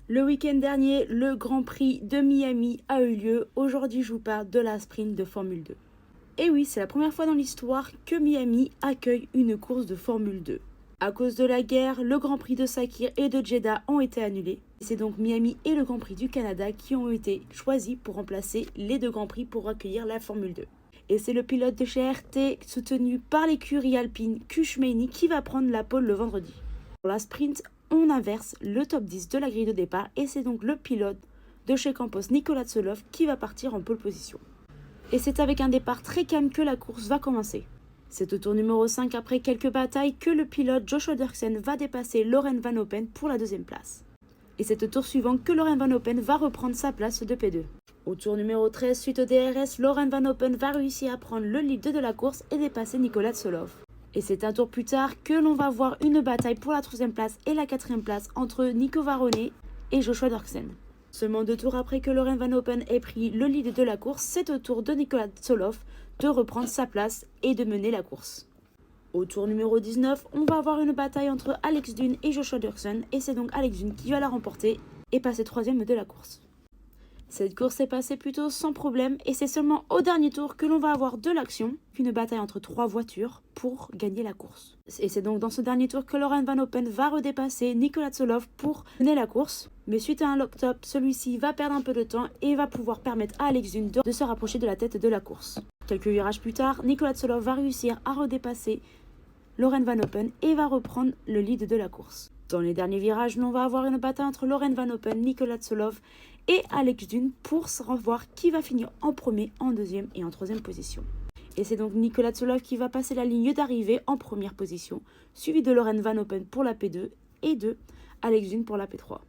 Le week-end dernier, le Grand Prix de Miami a eu lieu. Aujourd'hui, je vous parle de la sprint de Formule 2. Et oui, c'est la première fois dans l'histoire que Miami accueille une course de Formule 2. À cause de la guerre, le Grand Prix de Sakir et de Jeddah ont été annulés. C'est donc Miami et le Grand Prix du Canada qui ont été choisis pour remplacer les deux Grands Prix pour accueillir la Formule 2. Et c'est le pilote de chez RT, soutenu par l'écurie alpine Kushmeini, qui va prendre la pole le vendredi. Pour la sprint, on inverse le top 10 de la grille de départ et c'est donc le pilote de chez Campos, Nicolas Tsolov, qui va partir en pole position. Et c'est avec un départ très calme que la course va commencer. C'est au tour numéro 5, après quelques batailles, que le pilote Joshua Dirksen va dépasser Loren Van Oppen pour la deuxième place. Et c'est au tour suivant que Loren Van Oppen va reprendre sa place de P2. Au tour numéro 13, suite au DRS, Loren Van Oppen va réussir à prendre le lead de la course et dépasser Nicolas Tsolov. Et c'est un tour plus tard que l'on va voir une bataille pour la troisième place et la quatrième place entre Nico Varrone et Joshua Dirksen. Seulement 2 tours après que Loren Van Oppen ait pris le lead de la course, c'est au tour de Nicolas Tsolov de reprendre sa place et de mener la course. Au tour numéro 19, on va avoir une bataille entre Alex Dune et Joshua Dirksen et c'est donc Alex Dune qui va la remporter et passer troisième de la course. Cette course s'est passée plutôt sans problème et c'est seulement au dernier tour que l'on va avoir de l'action, une bataille entre 3 voitures pour gagner la course. Et c'est donc dans ce dernier tour que Loren Van Oppen va redépasser Nicolas Tsolov pour mener la course. Mais suite à un lock-up, celui-ci va perdre un peu de temps et va pouvoir permettre à Alex Dune de se rapprocher de la tête de la course. Quelques virages plus tard, Nicolas Tsolov va réussir à redépasser Loren Van Oppen et va reprendre le lead de la course. Dans les derniers virages, l'on va avoir une bataille entre Loren Van Oppen, Nicolas Tsolov et Alex Dune pour savoir qui va finir en premier, en deuxième et en troisième position. Et c'est donc Nicolas Tsolov qui va passer la ligne d'arrivée en première position, suivi de Loren Van Oppen pour la P2 et de Alex Dune pour la P3.